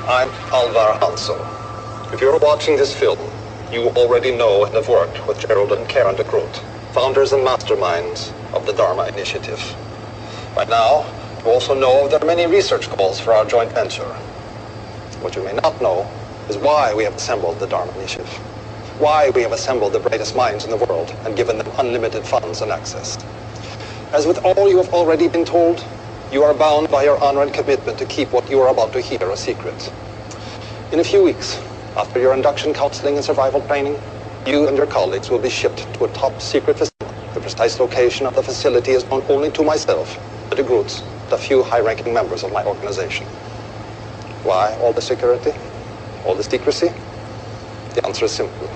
I'm Alvar Hanso. If you're watching this film, you already know and have worked with Gerald and Karen de Groot, founders and masterminds of the Dharma Initiative. By now, you also know there are many research goals for our joint venture. What you may not know is why we have assembled the Dharma Initiative, why we have assembled the brightest minds in the world and given them unlimited funds and access. As with all you have already been told, you are bound by your honor and commitment to keep what you are about to hear a secret. In a few weeks, after your induction counseling and survival training, you and your colleagues will be shipped to a top secret facility. The precise location of the facility is known only to myself, the de Groots, and a few high-ranking members of my organization. Why all the security? All the secrecy? The answer is simple.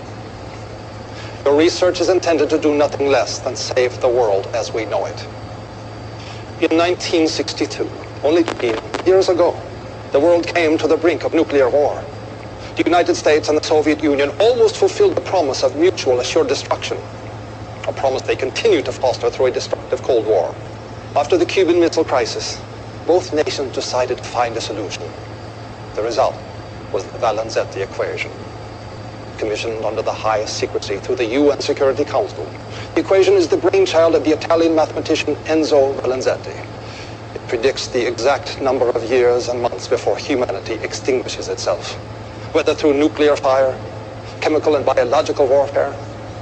Your research is intended to do nothing less than save the world as we know it. In 1962, only 20 years ago, the world came to the brink of nuclear war. The United States and the Soviet Union almost fulfilled the promise of mutual assured destruction, a promise they continue to foster through a destructive Cold War. After the Cuban Missile Crisis, both nations decided to find a solution. The result was the Valenzetti equation, commissioned under the highest secrecy through the UN Security Council. The equation is the brainchild of the Italian mathematician Enzo Valenzetti. It predicts the exact number of years and months before humanity extinguishes itself, whether through nuclear fire, chemical and biological warfare,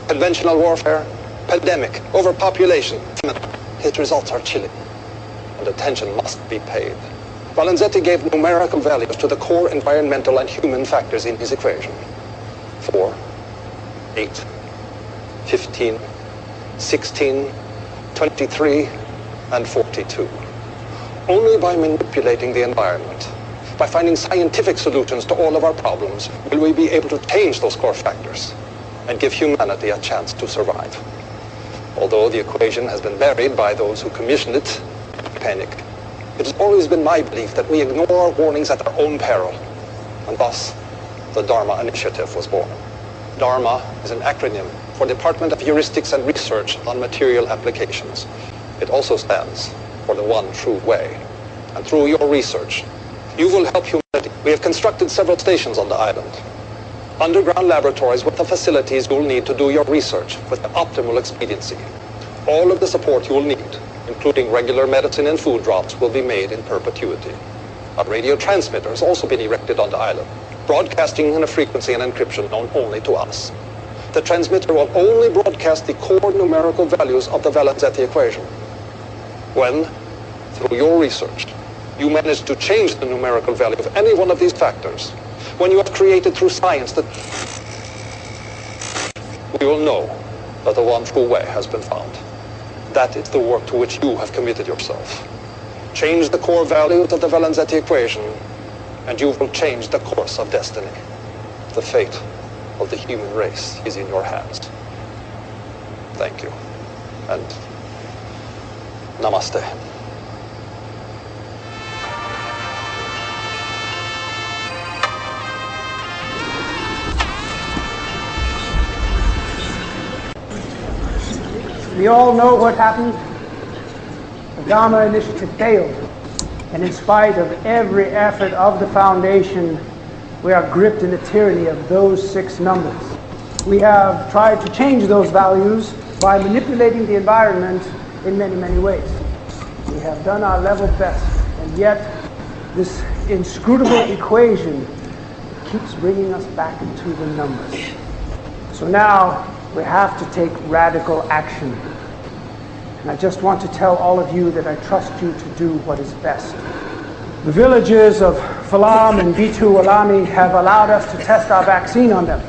conventional warfare, pandemic, overpopulation. His results are chilling, and attention must be paid. Valenzetti gave numerical values to the core environmental and human factors in his equation. 4, 8, 15, 16, 23, and 42. Only by manipulating the environment, by finding scientific solutions to all of our problems, will we be able to change those core factors and give humanity a chance to survive. Although the equation has been buried by those who commissioned it, panic. It has always been my belief that we ignore our warnings at our own peril, and thus the Dharma Initiative was born. Dharma is an acronym for Department of Heuristics and Research on Material Applications. It also stands for the one true way. And through your research, you will help humanity. We have constructed several stations on the island, underground laboratories with the facilities you'll need to do your research with the optimal expediency. All of the support you will need, including regular medicine and food drops, will be made in perpetuity. A radio transmitter has also been erected on the island, broadcasting in a frequency and encryption known only to us. The transmitter will only broadcast the core numerical values of the Valenzetti equation. When, through your research, you manage to change the numerical value of any one of these factors, when you have created through science that, we will know that the one true way has been found. That is the work to which you have committed yourself. Change the core values of the Valenzetti equation, and you will change the course of destiny. The fate of the human race is in your hands. Thank you, and namaste. We all know what happened. The Dharma Initiative failed. And in spite of every effort of the Foundation, we are gripped in the tyranny of those 6 numbers. We have tried to change those values by manipulating the environment in many, many ways. We have done our level best, and yet this inscrutable equation keeps bringing us back into the numbers. So now we have to take radical action. And I just want to tell all of you that I trust you to do what is best. The villagers of Falam and Bitu Walami have allowed us to test our vaccine on them.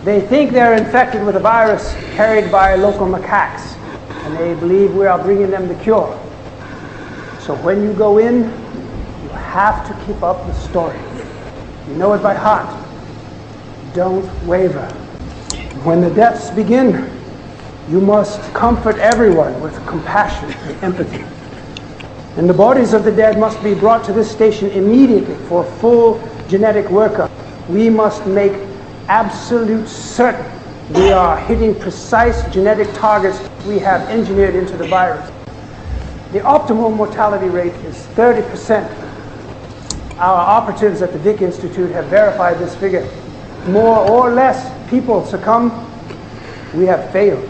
They think they're infected with a virus carried by local macaques, and they believe we are bringing them the cure. So when you go in, you have to keep up the story. You know it by heart. Don't waver. When the deaths begin, you must comfort everyone with compassion and empathy. And the bodies of the dead must be brought to this station immediately for full genetic workup. We must make absolute certain we are hitting precise genetic targets we have engineered into the virus. The optimal mortality rate is 30%. Our operatives at the Vic Institute have verified this figure. More or less people succumb. We have failed.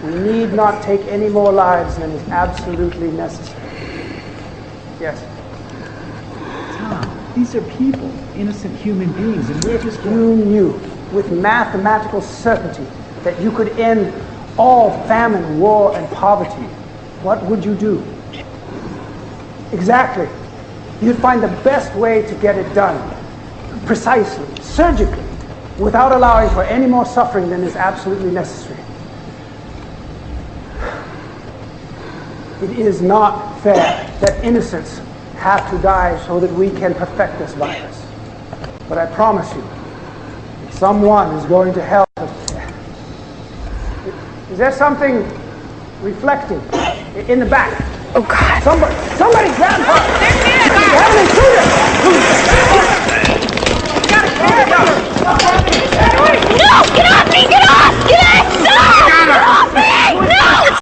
We need not take any more lives than is absolutely necessary. Yes? Tom, these are people, innocent human beings, and we're just You knew with mathematical certainty that you could end all famine, war, and poverty. What would you do? Exactly. You'd find the best way to get it done, precisely, surgically, without allowing for any more suffering than is absolutely necessary. It is not fair that innocents have to die so that we can perfect this virus. But I promise you, someone is going to help us. Is there something reflecting in the back? Oh, God. Somebody grab her! There's Santa Claus! Have an intruder!